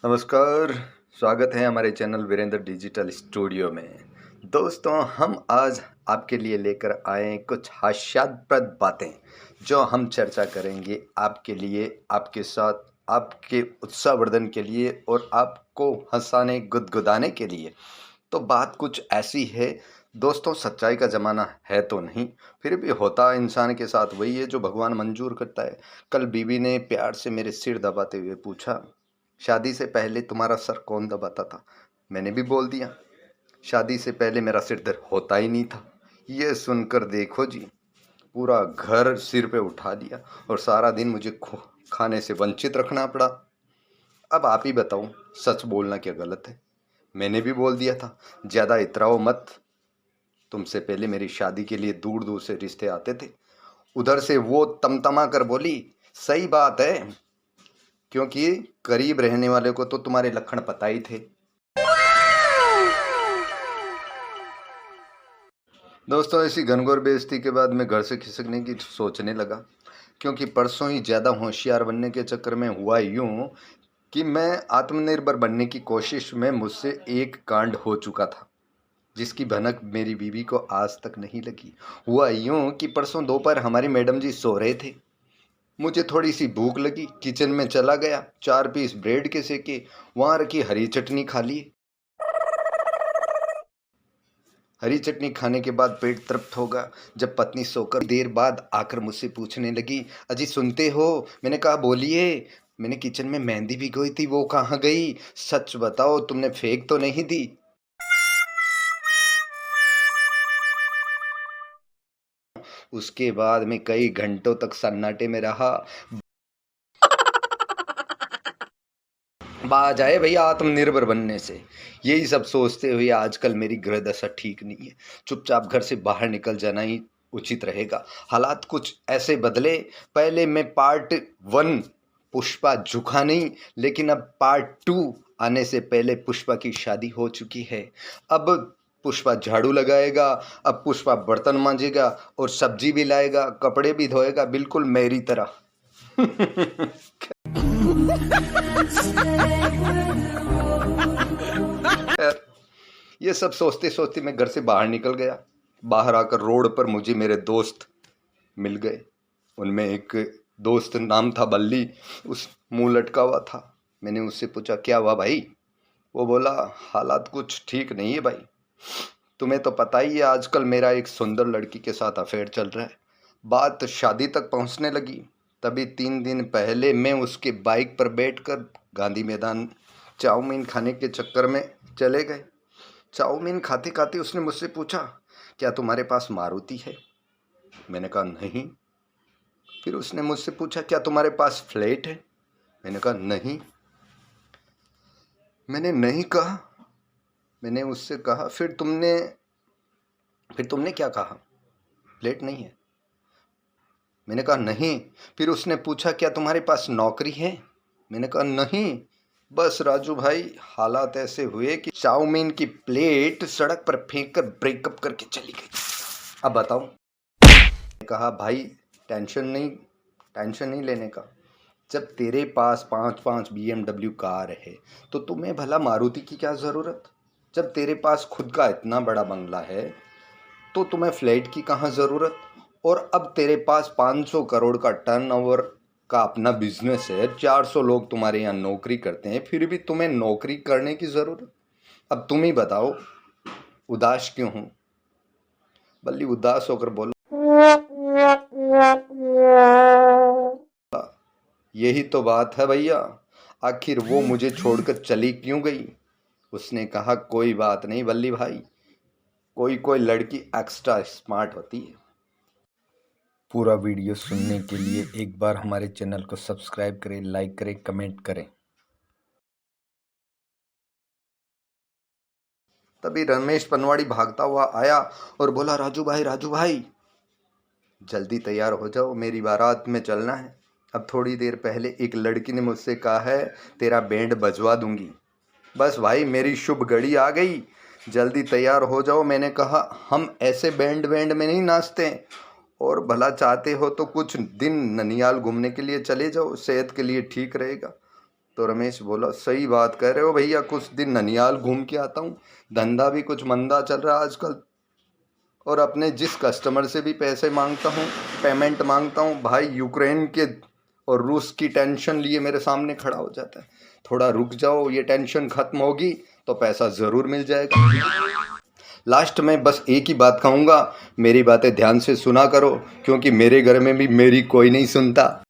नमस्कार, स्वागत है हमारे चैनल वीरेंद्र डिजिटल स्टूडियो में। दोस्तों, हम आज आपके लिए लेकर आए हैं कुछ हास्यास्पद बातें जो हम चर्चा करेंगे आपके लिए, आपके साथ, आपके उत्साहवर्धन के लिए और आपको हंसाने गुदगुदाने के लिए। तो बात कुछ ऐसी है दोस्तों, सच्चाई का ज़माना है तो नहीं, फिर भी होता इंसान के साथ वही है जो भगवान मंजूर करता है। कल बीवी ने प्यार से मेरे सिर दबाते हुए पूछा, शादी से पहले तुम्हारा सर कौन दबाता था? मैंने भी बोल दिया, शादी से पहले मेरा सिर दर्द होता ही नहीं था। ये सुनकर देखो जी, पूरा घर सिर पे उठा लिया और सारा दिन मुझे खाने से वंचित रखना पड़ा। अब आप ही बताओ, सच बोलना क्या गलत है? मैंने भी बोल दिया था, ज़्यादा इतराओ मत। तुमसे पहले मेरी शादी के लिए दूर दूर से रिश्ते आते थे। उधर से वो तमतमा कर बोली, सही बात है, क्योंकि करीब रहने वाले को तो तुम्हारे लक्षण पता ही थे। दोस्तों, ऐसी घनघोर बेइज्जती के बाद मैं घर से खिसकने की सोचने लगा, क्योंकि परसों ही ज़्यादा होशियार बनने के चक्कर में हुआ यूँ कि मैं आत्मनिर्भर बनने की कोशिश में मुझसे एक कांड हो चुका था, जिसकी भनक मेरी बीवी को आज तक नहीं लगी। हुआ यूँ कि परसों दोपहर हमारी मैडम जी सो रहे थे। मुझे थोड़ी सी भूख लगी, किचन में चला गया, 4 पीस ब्रेड के सेके, वहाँ रखी हरी चटनी खा ली। हरी चटनी खाने के बाद पेट तृप्त होगा, जब पत्नी सोकर देर बाद आकर मुझसे पूछने लगी, अजी सुनते हो? मैंने कहा बोलिए। मैंने किचन में मेहंदी भिगोई थी, वो कहाँ गई? सच बताओ, तुमने फेंक तो नहीं दी? उसके बाद मैं कई घंटों तक सन्नाटे में रहा। बाज आए भैया आत्मनिर्भर बनने से। यही सब सोचते हुए आजकल मेरी गृह दशा ठीक नहीं है। चुपचाप घर से बाहर निकल जाना ही उचित रहेगा। हालात कुछ ऐसे बदले, पहले मैं पार्ट 1 पुष्पा झुका नहीं, लेकिन अब पार्ट 2 आने से पहले पुष्पा की शादी हो चुकी है। अब पुष्पा झाड़ू लगाएगा, अब पुष्पा बर्तन मांजेगा और सब्जी भी लाएगा, कपड़े भी धोएगा, बिल्कुल मेरी तरह। ये सब सोचते सोचते मैं घर से बाहर निकल गया। बाहर आकर रोड पर मुझे मेरे दोस्त मिल गए। उनमें एक दोस्त नाम था बल्ली, उस मुंह लटका हुआ था। मैंने उससे पूछा, क्या हुआ भाई? वो बोला, हालात कुछ ठीक नहीं है भाई। तुम्हें तो पता ही है, आजकल मेरा एक सुंदर लड़की के साथ अफेयर चल रहा है। बात शादी तक पहुंचने लगी। तभी 3 दिन पहले मैं उसके बाइक पर बैठकर गांधी मैदान चाउमीन खाने के चक्कर में चले गए। चाउमीन खाते खाते उसने मुझसे पूछा, क्या तुम्हारे पास मारुति है? मैंने कहा नहीं। फिर उसने मुझसे पूछा, क्या तुम्हारे पास फ्लैट है? मैंने कहा नहीं। मैंने नहीं कहा। मैंने उससे कहा, फिर तुमने क्या कहा? फ्लैट नहीं है। मैंने कहा नहीं। फिर उसने पूछा, क्या तुम्हारे पास नौकरी है? मैंने कहा नहीं। बस राजू भाई, हालात ऐसे हुए कि चाउमीन की प्लेट सड़क पर फेंक कर ब्रेकअप करके चली गई। अब बताओ। कहा, भाई टेंशन नहीं लेने का। जब तेरे पास 5-5 BMW कार है तो तुम्हें भला मारुति की क्या ज़रूरत? जब तेरे पास खुद का इतना बड़ा बंगला है तो तुम्हें फ्लैट की कहाँ ज़रूरत? और अब तेरे पास 500 करोड़ का टर्नओवर का अपना बिजनेस है, 400 लोग तुम्हारे यहाँ नौकरी करते हैं, फिर भी तुम्हें नौकरी करने की ज़रूरत? अब तुम ही बताओ, उदास क्यों हूँ? बल्ली उदास होकर बोला, यही तो बात है भैया, आखिर वो मुझे छोड़कर चली क्यों गई? उसने कहा, कोई बात नहीं बल्ली भाई, कोई कोई लड़की एक्स्ट्रा स्मार्ट होती है। पूरा वीडियो सुनने के लिए एक बार हमारे चैनल को सब्सक्राइब करें, लाइक करें, कमेंट करें। तभी रमेश पनवाड़ी भागता हुआ आया और बोला, राजू भाई जल्दी तैयार हो जाओ, मेरी बारात में चलना है। अब थोड़ी देर पहले एक लड़की ने मुझसे कहा है, तेरा बैंड बजवा दूंगी। बस भाई, मेरी शुभ घड़ी आ गई, जल्दी तैयार हो जाओ। मैंने कहा, हम ऐसे बैंड में नहीं नाचते, और भला चाहते हो तो कुछ दिन ननियाल घूमने के लिए चले जाओ, सेहत के लिए ठीक रहेगा। तो रमेश बोला सही बात कह रहे हो भैया, कुछ दिन ननियाल घूम के आता हूँ, धंधा भी कुछ मंदा चल रहा है आजकल, और अपने जिस कस्टमर से भी पैसे मांगता हूँ, पेमेंट मांगता हूँ, भाई यूक्रेन के और रूस की टेंशन लिए मेरे सामने खड़ा हो जाता है। थोड़ा रुक जाओ, ये टेंशन खत्म होगी तो पैसा ज़रूर मिल जाएगा। लास्ट में बस एक ही बात कहूँगा, मेरी बातें ध्यान से सुना करो, क्योंकि मेरे घर में भी मेरी कोई नहीं सुनता।